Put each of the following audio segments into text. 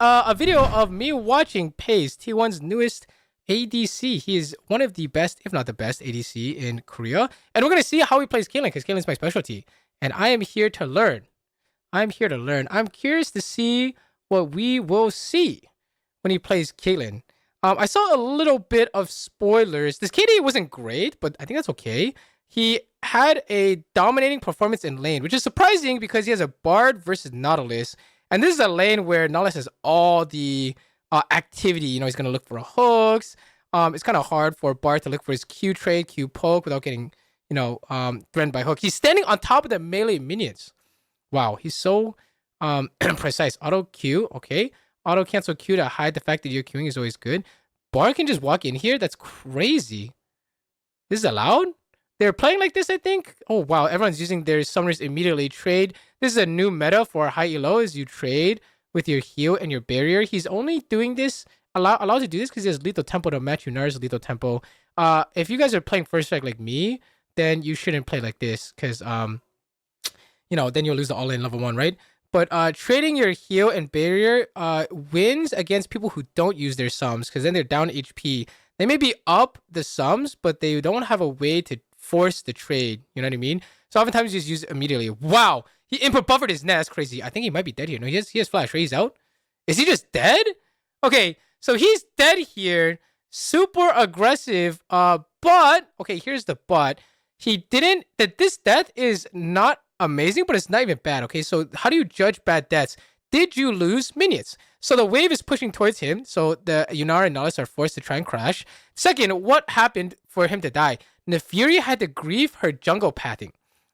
a video of me watching Pace, T1's newest ADC. He is one of the best, if not the best, ADC in Korea. And we're going to see how he plays Caitlyn, because Caitlyn's my specialty. And I am here to learn. I'm here to learn. I'm curious to see what we will see when he plays Caitlyn. I saw a little bit of spoilers. This KD wasn't great, but I think that's okay. He had a dominating performance in lane, which is surprising because he has a Bard versus Nautilus. And this is a lane where Nautilus has all the activity. You know, he's going to look for hooks. It's kind of hard for Bard to look for his Q trade, Q poke without getting, threatened by hook. He's standing on top of the melee minions. Wow, he's so precise. Auto Q, okay. Auto cancel Q to hide the fact that you're queuing is always good. Bard can just walk in here. That's crazy. This is allowed? They're playing like this, I think. Oh, wow. Everyone's using their summoners immediately. Trade. This is a new meta for high elo, is you trade with your heal and your barrier. He's only doing this, allowed to do this because he has lethal tempo to match Yunar's lethal tempo. If you guys are playing first strike like me, then you shouldn't play like this because, then you'll lose the all-in level 1, right? But trading your heal and barrier wins against people who don't use their sums because then they're down HP. They may be up the sums, but they don't have a way to force the trade. You know what I mean? So oftentimes you just use it immediately. Wow. He input buffered his net. That's crazy. I think he might be dead here. No, he has flash, right? He's out. Is he just dead? Okay, so he's dead here. Super aggressive. But, okay, here's the but. This death is not amazing, but it's not even bad. Okay, so how do you judge bad deaths? Did you lose minions? So the wave is pushing towards him, so the Yunar and Nautilus are forced to try and crash. Second, what happened for him to die? Nefiri had to grieve her jungle pathing.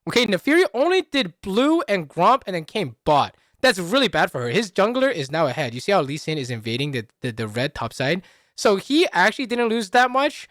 Okay, Nefiri only did blue and Gromp and then came bot. That's really bad for her. His jungler is now ahead. You see how Lee Sin is invading the red top side? So he actually didn't lose that much,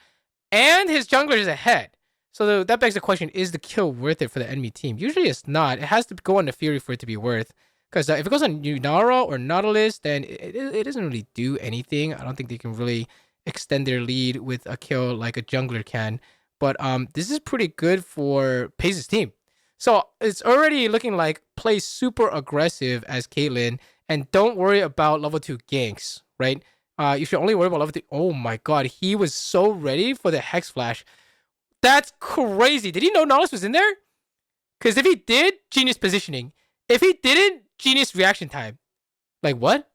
and his jungler is ahead. So that begs the question, is the kill worth it for the enemy team? Usually it's not. It has to go on Nefiri for it to be worth. Because if it goes on Yunara or Nautilus, then it doesn't really do anything. I don't think they can really extend their lead with a kill like a jungler can. But this is pretty good for Pace's team. So it's already looking like play super aggressive as Caitlyn and don't worry about level 2 ganks, right? You should only worry about level 3. Oh my god, he was so ready for the Hex Flash. That's crazy. Did he know Nautilus was in there? Because if he did, genius positioning. If he didn't, genius reaction time. Like what?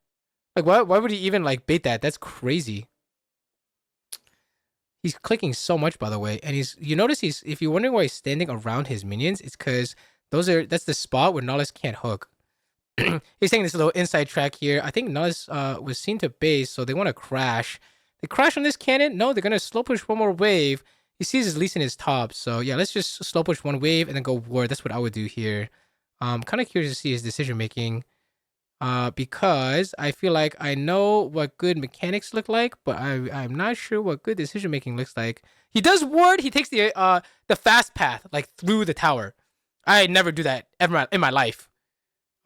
Like why would he even like bait that? That's crazy. He's clicking so much, by the way, and you notice if you're wondering why he's standing around his minions, it's because that's the spot where Nautilus can't hook. He's taking this little inside track here. I think Nautilus was seen to base, so they want to crash. They crash on this cannon? No, they're gonna slow push one more wave. He sees his Lee Sin his top, so yeah, let's just slow push one wave and then go ward. That's what I would do here. Kind of curious to see his decision making. Because I feel like I know what good mechanics look like, but I'm not sure what good decision making looks like. He does ward. He takes the fast path like through the tower. I never do that ever in my life.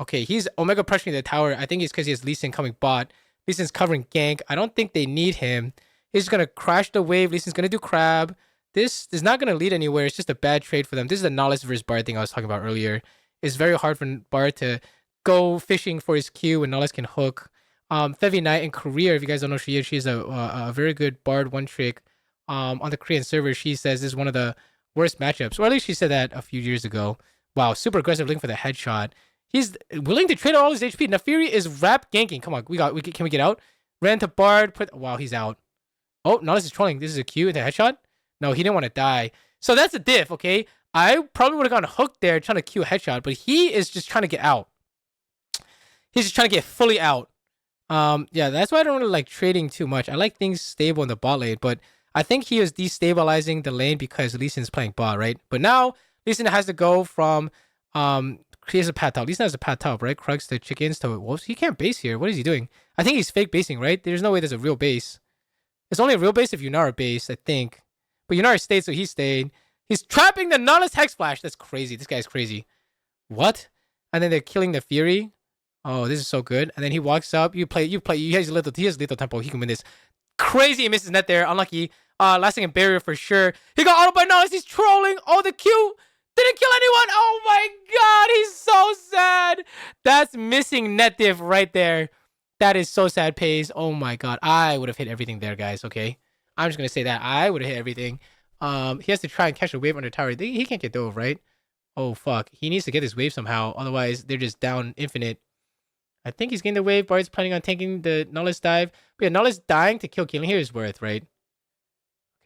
Okay, he's Omega pressuring the tower. I think it's because he has Lee Sin coming bot. Lee Sin's covering gank. I don't think they need him. He's just gonna crash the wave. Lee Sin's gonna do crab. This is not gonna lead anywhere. It's just a bad trade for them. This is the Nautilus versus Bard thing I was talking about earlier. It's very hard for Bard to go fishing for his Q when Nautilus can hook. Fevi Knight in Korea, if you guys don't know she is, she's a very good Bard one trick. On the Korean server, she says this is one of the worst matchups, or at least she said that a few years ago. Wow, super aggressive looking for the headshot. He's willing to trade all his HP. Nefiri is rap ganking. Come on, can we get out? Ran to Bard, wow, he's out. Oh, Nautilus is trolling. This is a Q into headshot? No, he didn't want to die. So that's a diff, okay? I probably would have gone hooked there trying to Q a headshot, but he is just trying to get out. He's just trying to get fully out. Yeah, that's why I don't really like trading too much. I like things stable in the bot lane, but I think he is destabilizing the lane because Lee Sin's playing bot, right? But now Lee Sin has to go from he has a pad top. Lee Sin has a pad top, right? Krugs to chickens to wolves. He can't base here. What is he doing? I think he's fake basing, right? There's no way there's a real base. It's only a real base if Yunara base, I think. But Yunara stayed, so he stayed. He's trapping the Nautilus Hex Flash. That's crazy. This guy's crazy. What? And then they're killing the Fury. Oh, this is so good. And then he walks up. He has lethal tempo. He can win this. Crazy. He misses net there. Unlucky. Last second barrier for sure. He got auto by Nautilus. He's trolling. Oh, the Q didn't kill anyone. Oh my god. He's so sad. That's missing net diff right there. That is so sad, Pace. Oh my god. I would have hit everything there, guys, okay? I'm just gonna say that. I would have hit everything. He has to try and catch a wave under tower. He can't get dove, right? Oh fuck. He needs to get this wave somehow. Otherwise, they're just down infinite. I think he's getting the wave. Bard's planning on taking the Nullis dive. But yeah, Nullis dying to kill Caitlyn here is worth, right?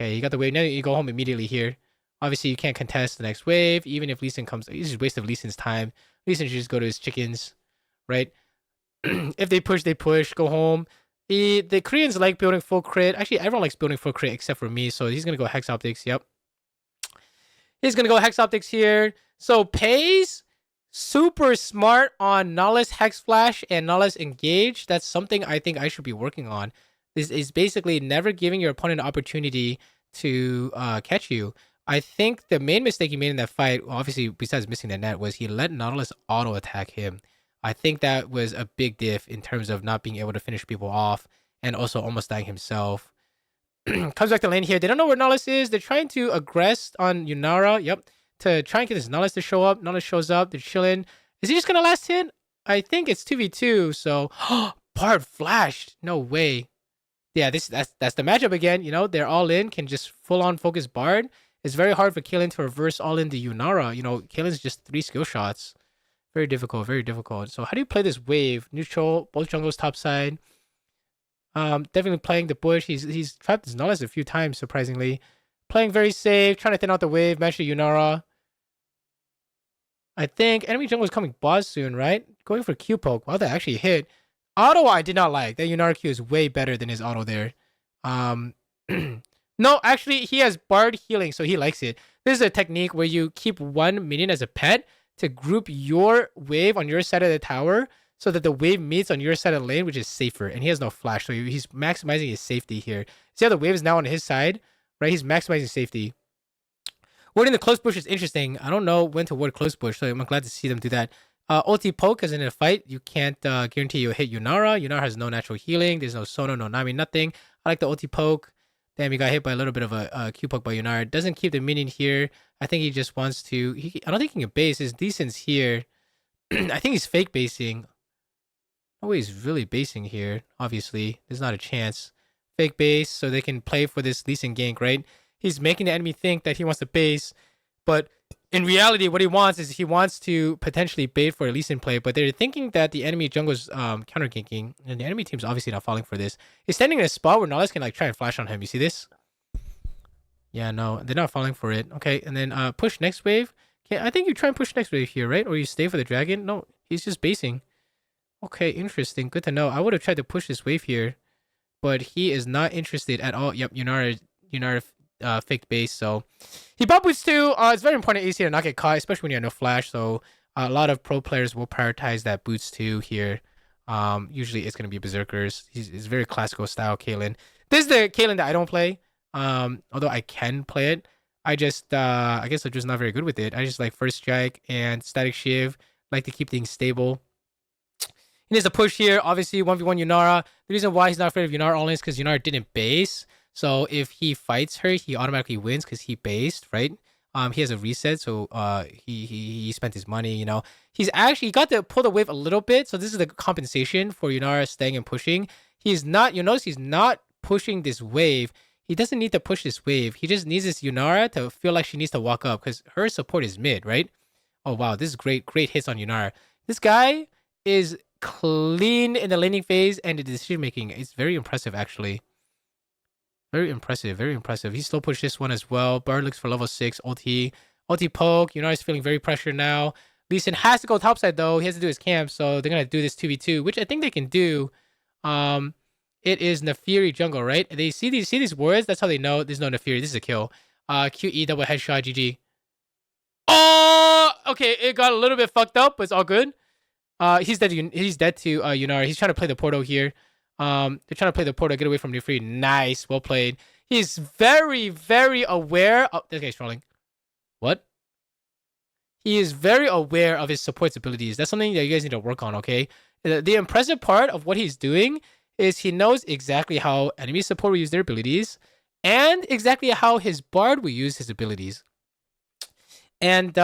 Okay, you got the wave. Now you go home immediately here. Obviously, you can't contest the next wave. Even if Lee Sin comes, it's just a waste of Lee Sin's time. Lee Sin should just go to his chickens, right? If they push, they push. Go home. The Koreans like building full crit. Actually, everyone likes building full crit except for me. So he's gonna go Hex Optics. Yep. He's gonna go Hex Optics here. So Pays super smart on Nullis Hex Flash and Nullis Engage. That's something I think I should be working on. This is basically never giving your opponent an opportunity to catch you. I think the main mistake he made in that fight, obviously besides missing the net, was he let Nautilus auto attack him. I think that was a big diff in terms of not being able to finish people off and also almost dying himself. Comes back to lane here. They don't know where Nautilus is. They're trying to aggress on Yunara. Yep. To try and get this Nautilus to show up. Nautilus shows up. They're chilling. Is he just going to last hit? I think it's 2v2. So, Bard flashed. No way. Yeah, that's the matchup again. You know, they're all in. Can just full on focus Bard. It's very hard for Caitlyn to reverse all in the Yunara. You know, Caitlyn's just 3 skill shots. Very difficult, very difficult. So how do you play this wave? Neutral, both jungles top side. Definitely playing the bush. He's trapped his Nautilus a few times, surprisingly. Playing very safe, trying to thin out the wave, match the Yunara. I think enemy jungle is coming boss soon, right? Going for Q poke. Wow, that actually hit. Auto I did not like. That Yunara Q is way better than his auto there. No, actually, he has Bard healing, so he likes it. This is a technique where you keep one minion as a pet to group your wave on your side of the tower so that the wave meets on your side of the lane, which is safer. And he has no flash, so he's maximizing his safety here. See how the wave is now on his side, right? He's maximizing safety. Warding the close bush is interesting. I don't know when to ward close bush, so I'm glad to see them do that. Ulti poke, because in a fight, you can't guarantee you'll hit Yunara. Yunara has no natural healing. There's no Sono, no Nami, nothing. I like the ulti poke. Damn, he got hit by a little bit of a Q poke by Yunara. Doesn't keep the minion here. I think he just wants to... I don't think he can base. His decent's here. I think he's fake basing. Oh, he's really basing here, obviously. There's not a chance. Fake base, so they can play for this Lee Sin gank, right? He's making the enemy think that he wants to base, but in reality, what he wants is he wants to potentially bait for a Lee Sin play, but they're thinking that the enemy jungle's counter ganking, and the enemy team's obviously not falling for this. He's standing in a spot where Nautilus can like try and flash on him. You see this? Yeah, no, they're not falling for it. Okay, and then push next wave. Okay, I think you try and push next wave here, right? Or you stay for the dragon? No, he's just basing. Okay, interesting. Good to know. I would have tried to push this wave here, but he is not interested at all. Yep, Yunara faked base, so he bot boots too. It's very important AC to not get caught, especially when you have no flash. So a lot of pro players will prioritize that boots too here. Usually it's gonna be berserkers. He's very classical style Caitlyn. This is the Caitlyn that I don't play. Although I can play it, I just I guess I'm just not very good with it. I just like first strike and static shiv. Like to keep things stable. He needs to push here. Obviously 1v1 Yunara. The reason why he's not afraid of Yunara only is because Yunara didn't base. So if he fights her, he automatically wins because he based, right? He has a reset, so he spent his money, you know. He got to pull the wave a little bit, so this is the compensation for Yunara staying and pushing. He's not, you notice he's not pushing this wave. He doesn't need to push this wave. He just needs this Yunara to feel like she needs to walk up because her support is mid, right? Oh wow, this is great hits on Yunara. This guy is clean in the laning phase and the decision making. It's very impressive actually. Very impressive, very impressive. He still pushed this one as well. Bard looks for level 6, ulti poke. Yunara is feeling very pressured now. Lee Sin has to go topside though. He has to do his camp, so they're gonna do this 2v2, which I think they can do. It is Nefiri jungle, right? They see these words, that's how they know there's no Nefiri. This is a kill. QE double headshot, GG. Oh, okay, it got a little bit fucked up, but it's all good. He's dead to Yunara. He's trying to play the portal here. They're trying to play the portal, get away from Nefiri. Nice, well played. He's very, very aware. Oh, this guy's trolling. What? He is very aware of his support's abilities. That's something that you guys need to work on, okay? The impressive part of what he's doing is he knows exactly how enemy support will use their abilities and exactly how his Bard will use his abilities. And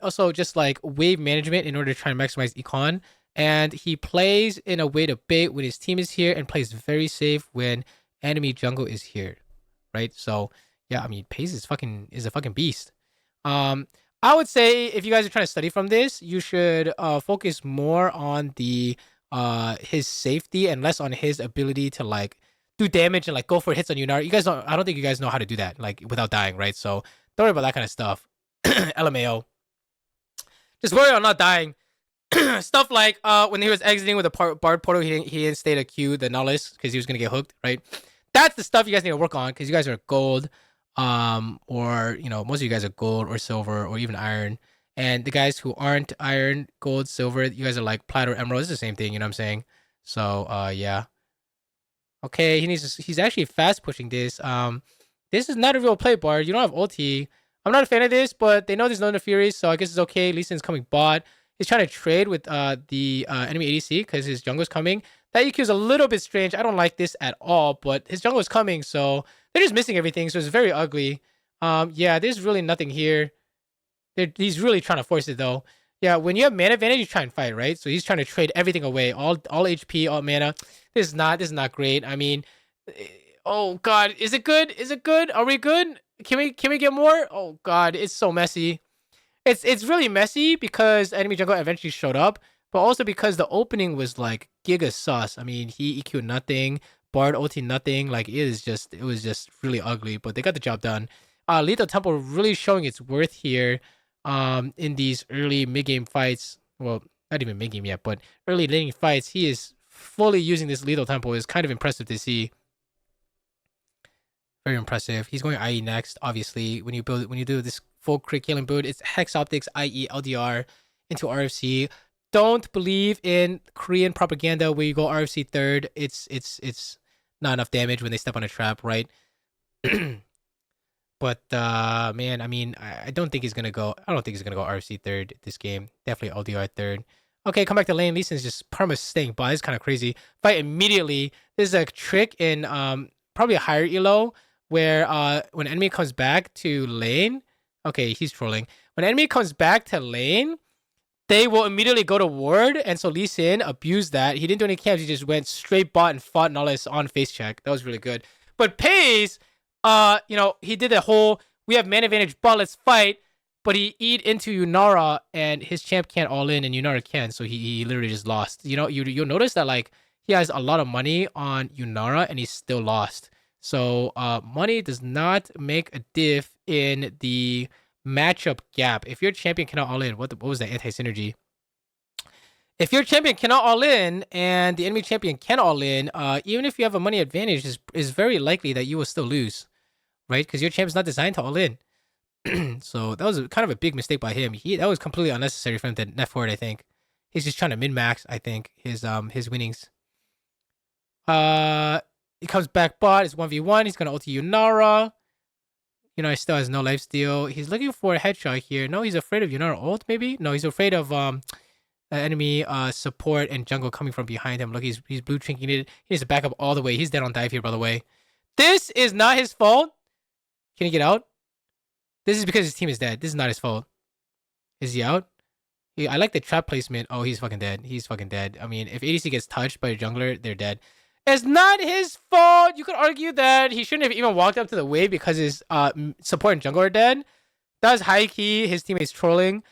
also just like wave management in order to try and maximize econ. And he plays in a way to bait when his team is here and plays very safe when enemy jungle is here, right? So yeah, I mean, Pace is a fucking beast. Um, I would say if you guys are trying to study from this, you should focus more on the his safety and less on his ability to like do damage and like go for hits on Yunara. You guys don't. I don't think you guys know how to do that like without dying, right? So don't worry about that kind of stuff. LMAO. Just worry on not dying. Stuff like when he was exiting with a Bard portal, he didn't stay to Q the Nullis because he was gonna get hooked, right? That's the stuff you guys need to work on because you guys are gold, or most of you guys are gold or silver or even iron, and the guys who aren't iron, gold, silver, you guys are like plat or emerald. It's the same thing, you know what I'm saying? So yeah. Okay, he's actually fast pushing this. This is not a real play, Bard. You don't have ulti. I'm not a fan of this, but they know there's no Furies, so I guess it's okay. Lee Sin's coming bot. He's trying to trade with the enemy ADC because his jungle's coming. That EQ is a little bit strange. I don't like this at all, but his jungle is coming, so they're just missing everything, so it's very ugly. Yeah, there's really nothing here. He's really trying to force it, though. Yeah, when you have mana advantage, you try and fight, right? So he's trying to trade everything away, all HP, all mana. This is not great. I mean, oh god, is it good? Is it good? Are we good? Can we get more? Oh god, it's so messy. It's really messy because enemy jungle eventually showed up, but also because the opening was like giga sus. I mean, he EQ'd nothing, Bard ulti nothing. Like it was just really ugly, but they got the job done. Lethal Temple really showing its worth here. In these early mid game fights. Well, not even mid game yet, but early laning fights, he is fully using this Lethal Temple. Is kind of impressive to see. Very impressive. He's going IE next. Obviously, when you do this full crit killing build, it's Hex Optics, IE, LDR into RFC. Don't believe in Korean propaganda where you go RFC third. It's not enough damage when they step on a trap, right? But man, I mean, I don't think he's gonna go. I don't think he's gonna go RFC third this game. Definitely LDR third. Okay, come back to lane. Lee Sin's just perma staying by. It's kind of crazy. Fight immediately. This is a trick in probably a higher elo where when enemy comes back to lane. Okay, he's trolling. When enemy comes back to lane, they will immediately go to ward, and so Lee Sin abused that. He didn't do any camps. He just went straight bot and fought Nullis on face check. That was really good. But Pace, he did the whole we have man advantage bot, let's fight, but he eat into Yunara and his champ can't all in and Yunara can, so he literally just lost. You'll notice that like he has a lot of money on Yunara and he's still lost. So money does not make a diff in the matchup gap. If your champion cannot all in, what was that anti-synergy? If your champion cannot all in and the enemy champion can all in, even if you have a money advantage, is very likely that you will still lose, right? Because your champion's not designed to all in. So that was kind of a big mistake by him. That was completely unnecessary for him to net forward. I think he's just trying to min max. I think his winnings. He comes back bot. It's 1v1. He's gonna ulti Yunara. He still has no lifesteal. He's looking for a headshot here. No, he's afraid of Yunara ult. Maybe no, he's afraid of enemy support and jungle coming from behind him. Look, he's blue trinking it. He needs to back up all the way. He's dead on dive here, by the way. This is not his fault. Can he get out? This is because his team is dead. This is not his fault. Is he out? I like the trap placement. Oh, he's fucking dead. He's fucking dead. I mean, if ADC gets touched by a jungler, they're dead. It's not his fault. You could argue that he shouldn't have even walked up to the wave because his support and jungler are dead. That's high key. His teammates trolling.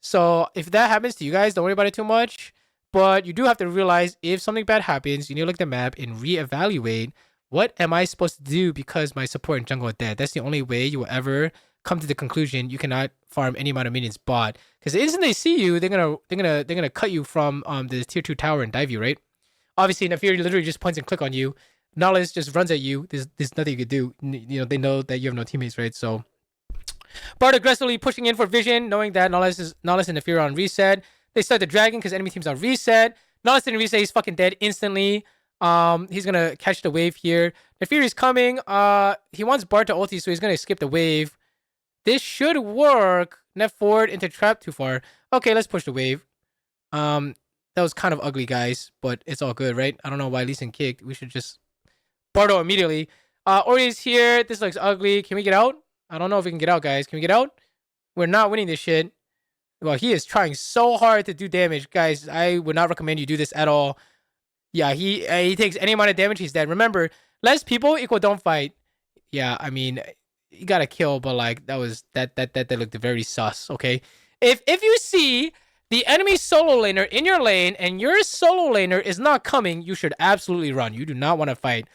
So if that happens to you guys, don't worry about it too much. But you do have to realize if something bad happens, you need to look at the map and reevaluate what am I supposed to do because my support and jungle are dead. That's the only way you will ever come to the conclusion you cannot farm any amount of minions bot. Because the instant they see you, they're gonna cut you from the tier 2 tower and dive you, right? Obviously, Nafiri literally just points and click on you. Nullis just runs at you. There's nothing you could do. They know that you have no teammates, right? So Bard aggressively pushing in for vision, knowing that Nullis and Nafiri are on reset. They start the dragon because enemy team's on reset. Nullis didn't reset. He's fucking dead instantly. He's gonna catch the wave here. Nafiri's coming. He wants Bard to ulti, so he's gonna skip the wave. This should work. Net forward into trap too far. Okay, let's push the wave. That was kind of ugly, guys, but it's all good, right? I don't know why Lee Sin kicked. We should just Bardo immediately. Ori's here. This looks ugly. Can we get out? I don't know if we can get out, guys. Can we get out? We're not winning this shit. Well, he is trying so hard to do damage, guys. I would not recommend you do this at all. Yeah, he takes any amount of damage, he's dead. Remember, less people equal don't fight. Yeah, I mean, you gotta kill, but like that looked very sus. Okay, if you see the enemy solo laner in your lane and your solo laner is not coming, you should absolutely run. You do not want to fight.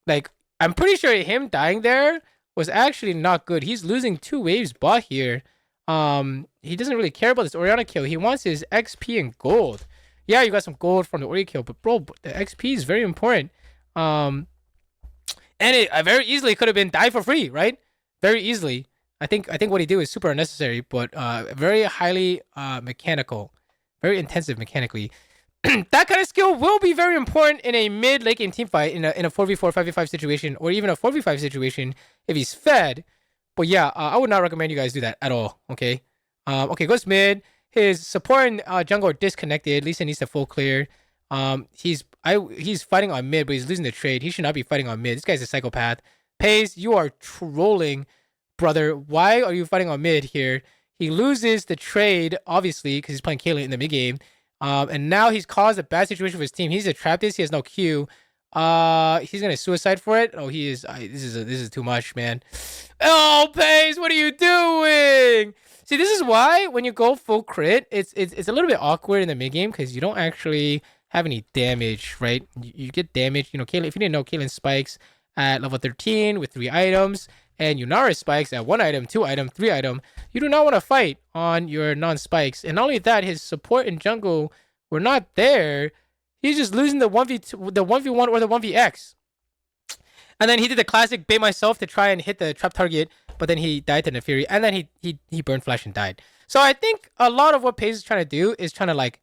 Like, I'm pretty sure him dying there was actually not good. He's losing 2 waves bot here. He doesn't really care about this Orianna kill. He wants his XP and gold. Yeah, you got some gold from the Ori kill, but bro, the XP is very important. And it very easily could have been die for free, right? Very easily. I think what he did is super unnecessary, but very highly mechanical, very intensive mechanically. That kind of skill will be very important in a mid late game team fight, in a 4v4, 5v5 situation, or even a 4v5 situation if he's fed. But yeah, I would not recommend you guys do that at all. Okay. Okay, goes mid. His support and jungle are disconnected. Lisa needs to full clear. He's fighting on mid, but he's losing the trade. He should not be fighting on mid. This guy's a psychopath. Pace, you are trolling, brother. Why are you fighting on mid here? He loses the trade, obviously, because he's playing Caitlyn in the mid game. And now he's caused a bad situation for his team. He's a trap this. He has no Q. He's gonna suicide for it. Oh, he is. This is too much, man. Oh, Pace, what are you doing? See, this is why when you go full crit, it's a little bit awkward in the mid game because you don't actually have any damage, right? You get damage. You know, Caitlyn. If you didn't know, Caitlyn spikes at level 13 with 3 items, and Yunara spikes at 1 item, 2 item, 3 item. You do not want to fight on your non-spikes, and not only that, his support and jungle were not there. He's just losing the 1v2, the 1v1 or the 1vx. And then he did the classic bait myself to try and hit the trap target, but then he died to Nefiri, and then he burned flash and died. So I think a lot of what Pace is trying to do is trying to like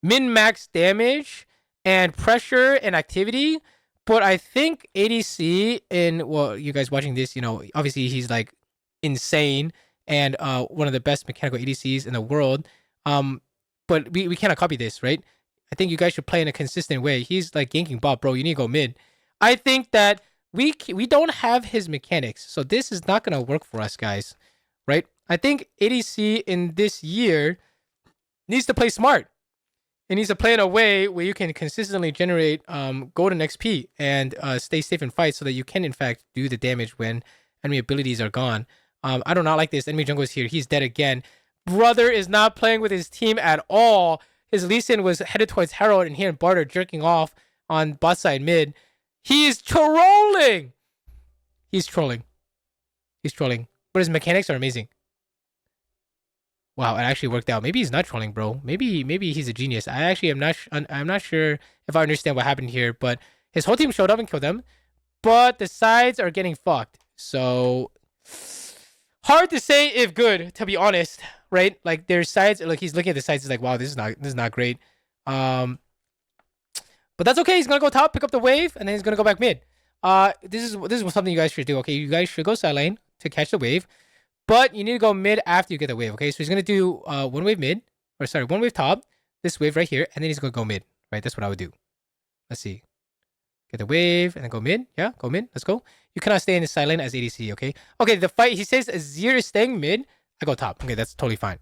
min-max damage and pressure and activity. But I think ADC well, you guys watching this, you know, obviously he's like insane and one of the best mechanical ADCs in the world. But we cannot copy this, right? I think you guys should play in a consistent way. He's like ganking bot, bro. You need to go mid. I think that we don't have his mechanics, so this is not gonna work for us, guys. Right? I think ADC in this year needs to play smart. It needs to play in a way where you can consistently generate golden XP and stay safe in fights, so that you can in fact do the damage when enemy abilities are gone. I do not like this. Enemy jungle is here. He's dead again. Brother is not playing with his team at all. His Lee Sin was headed towards Herald, and he and Bart are jerking off on bot side mid. He's trolling. He's trolling. He's trolling. But his mechanics are amazing. Wow, it actually worked out. Maybe he's not trolling, bro. Maybe he's a genius. I actually am not. I'm not sure if I understand what happened here. But his whole team showed up and killed them. But the sides are getting fucked. So hard to say if good, to be honest. Right? Like their sides. Like he's looking at the sides. He's like, wow, this is not great. But that's okay. He's gonna go top, pick up the wave, and then he's gonna go back mid. This is something you guys should do. Okay, you guys should go side lane to catch the wave, but you need to go mid after you get the wave. Okay, so he's gonna do one wave mid, or sorry, one wave top, this wave right here, and then he's gonna go mid. Right, that's what I would do. Let's see. Get the wave and then go mid. Yeah, go mid. Let's go. You cannot stay in the side lane as ADC. Okay. Okay. The fight. He says Azir is staying mid. I go top. Okay, that's totally fine.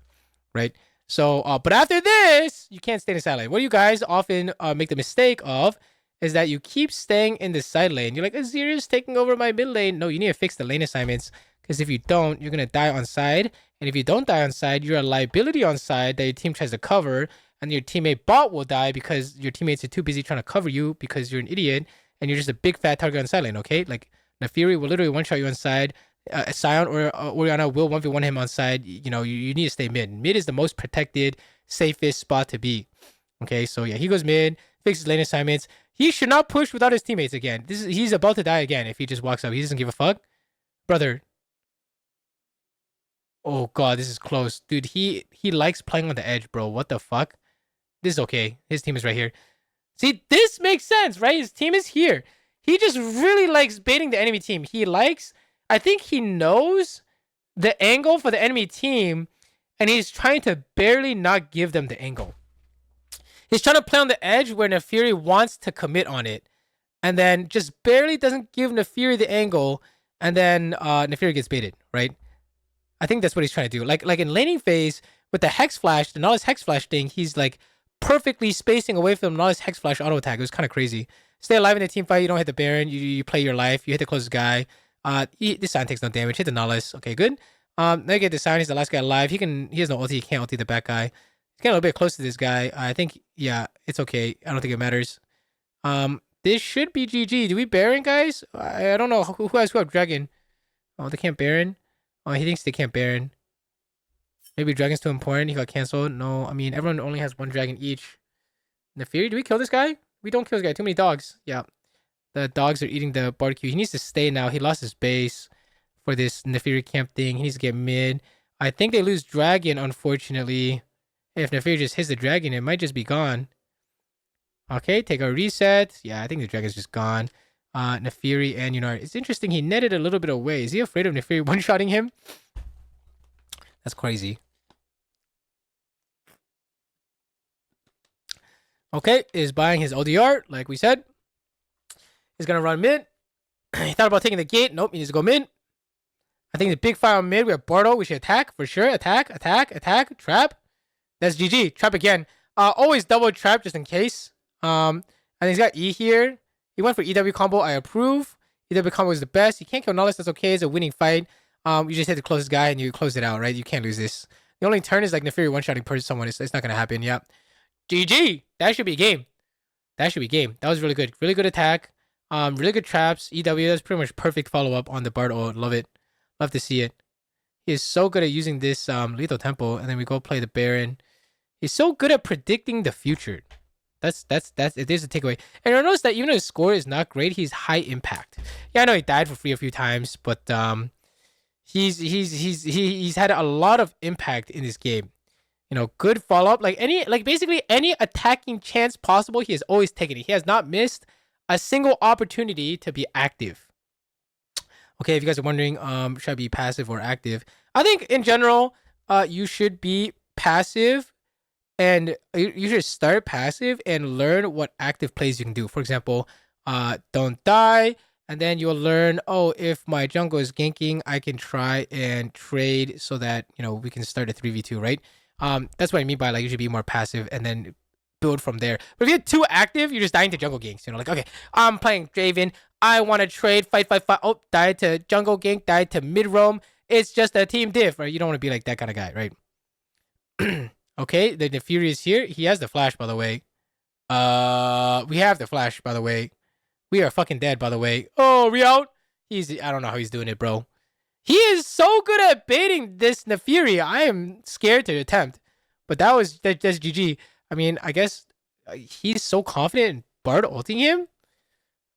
Right. So, but after this, you can't stay in the side lane. What you guys often make the mistake of is that you keep staying in the side lane. You're like, Azir is taking over my mid lane. No, you need to fix the lane assignments, because if you don't, you're going to die on side. And if you don't die on side, you're a liability on side that your team tries to cover, and your teammate bot will die because your teammates are too busy trying to cover you because you're an idiot and you're just a big fat target on side lane, okay? Like, Nefiri will literally one-shot you on side. Sion or Orianna will 1v1 him on side. You know, you need to stay mid. Mid is the most protected, safest spot to be. Okay, so yeah, he goes mid, fixes lane assignments. He should not push without his teammates again. He's about to die again if he just walks up. He doesn't give a fuck. Brother. Oh god, this is close. Dude, he likes playing on the edge, bro. What the fuck? This is okay. His team is right here. See, this makes sense, right? His team is here. He just really likes baiting the enemy team. I think he knows the angle for the enemy team, and he's trying to barely not give them the angle. He's trying to play on the edge where Nefiri wants to commit on it, and then just barely doesn't give Nefiri the angle, and then Nefiri gets baited, right? I think that's what he's trying to do. Like in laning phase with the Hex Flash, the Nautilus Hex Flash thing, he's like perfectly spacing away from Nautilus Hex Flash auto attack. It was kind of crazy. Stay alive in the team fight. You don't hit the Baron. You play your life. You hit the closest guy. This Sion takes no damage. Hit the Nautilus. Okay, good. Now you get the Sion. He's the last guy alive. He has no ulti. He can't ulti the back guy. He's getting a little bit close to this guy. I think, yeah, it's okay. I don't think it matters. This should be GG. Do we Baron, guys? I don't know who has Dragon. Oh, they can't Baron. Oh, he thinks they can't Baron. Maybe Dragon's too important. He got canceled. No, I mean, everyone only has one dragon each. Nefiri, do we kill this guy? We don't kill this guy. Too many dogs. Yeah. The dogs are eating the barbecue. He needs to stay now. He lost his base for this Nefiri camp thing. He needs to get mid. I think they lose dragon, unfortunately. If Nefiri just hits the dragon, it might just be gone. Okay, take a reset. Yeah, I think the dragon's just gone. Nefiri and Yunar. It's interesting. He netted a little bit away. Is he afraid of Nefiri one-shotting him? That's crazy. Okay, is buying his ODR, like we said. He's going to run mid. He thought about taking the gate. Nope, he needs to go mid. I think the big fire on mid. We have Bardo. We should attack for sure. Attack. Trap. That's GG. Trap again. Always double trap just in case. And he's got E here. He went for EW combo. I approve. EW combo is the best. You can't kill Nautilus. That's okay. It's a winning fight. You just hit the closest guy and you close it out, right? You can't lose this. The only turn is like Nefiri one-shotting someone. It's not going to happen. Yep. GG. That should be game. That was really good. Really good attack. Really good traps. EW. That's pretty much perfect follow-up on the Bard ult. Love it. Love to see it. He is so good at using this lethal tempo. And then we go play the Baron. He's so good at predicting the future. There's a takeaway. And you'll notice that even though his score is not great, he's high impact. Yeah, I know he died for free a few times, but he's had a lot of impact in this game. You know, good follow up. Basically any attacking chance possible, he has always taken it. He has not missed a single opportunity to be active. Okay, if you guys are wondering, should I be passive or active? I think in general, you should be passive. And you should start passive and learn what active plays you can do. For example, don't die. And then you'll learn, oh, if my jungle is ganking, I can try and trade so that, you know, we can start a 3v2, right? That's what I mean by like you should be more passive and then build from there. But if you're too active, you're just dying to jungle ganks. You know, like, okay, I'm playing Draven. I want to trade, fight. Oh, died to jungle gank, died to mid roam. It's just a team diff, right? You don't want to be like that kind of guy, right? Okay, the Fury is here. He has the flash, by the way. We have the flash, by the way. We are fucking dead, by the way. Oh, we out? I don't know how he's doing it, bro. He is so good at baiting this Nefiri. I am scared to attempt. But that's GG. I mean, I guess he's so confident in Bard ulting him.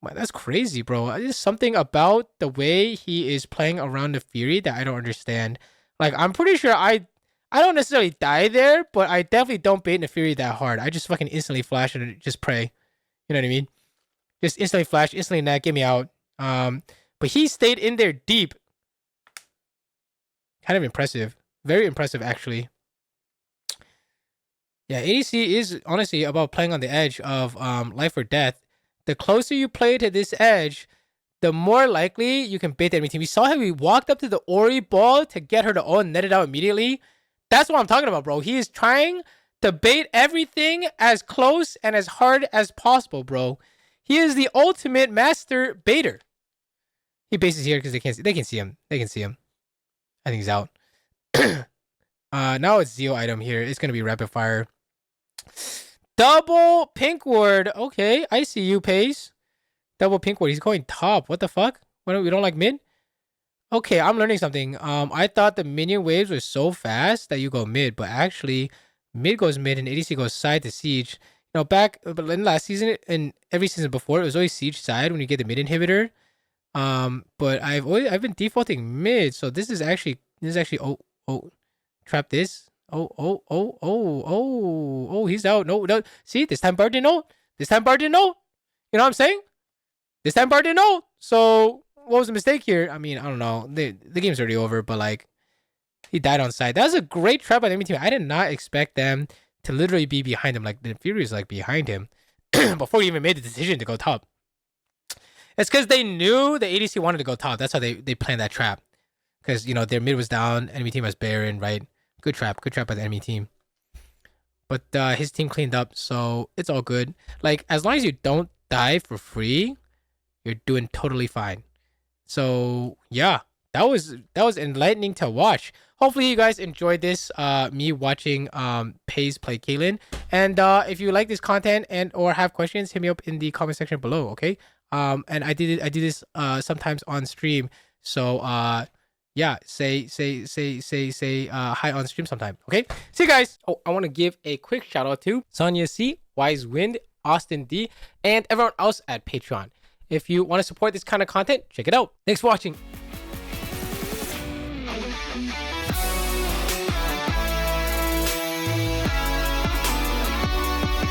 Man, that's crazy, bro. There's something about the way he is playing around Nefiri that I don't understand. Like, I'm pretty sure I don't necessarily die there, but I definitely don't bait Nefiri that hard. I just fucking instantly flash and just pray. You know what I mean? Just instantly flash, instantly net, get me out. But he stayed in there deep. Kind of impressive. Very impressive, actually. Yeah, ADC is honestly about playing on the edge of life or death. The closer you play to this edge, the more likely you can bait the enemy team. We saw how he walked up to the Ori ball to get her to ult and net it out immediately. That's what I'm talking about, bro. He is trying to bait everything as close and as hard as possible, bro. He is the ultimate master baiter. He bases here because they can see him. They can see him. I think he's out. Now it's Zeo item here. It's gonna be rapid fire. Double pink ward. Okay, I see you, Pace. Double pink ward. He's going top. What the fuck? We don't like mid? Okay, I'm learning something. I thought the minion waves were so fast that you go mid, but actually, mid goes mid and ADC goes side to siege. You know, back in last season and every season before, it was always siege side when you get the mid inhibitor. But I've been defaulting mid, so this is actually trap this. He's out. No. See, this time Bard didn't know. You know what I'm saying? This time Bard didn't know. So what was the mistake here? I mean, I don't know. The game's already over, but like, he died on side. That was a great trap by the enemy team. I did not expect them to literally be behind him. Like, the Fury is like behind him before he even made the decision to go top. It's because they knew the ADC wanted to go top. That's how they planned that trap. because, you know, their mid was down. Enemy team has Baron, right? Good trap by the enemy team. But his team cleaned up, so it's all good. Like, as long as you don't die for free, you're doing totally fine. So yeah, that was enlightening to watch. Hopefully you guys enjoyed this, me watching Paze play Caitlyn. And if you like this content and or have questions, hit me up in the comment section below, okay? And I do this sometimes on stream. So yeah, say hi on stream sometime, okay? See you guys. Oh, I want to give a quick shout out to Sonia C, Wise Wind, Austin D, and everyone else at Patreon. If you want to support this kind of content, check it out. Thanks for watching.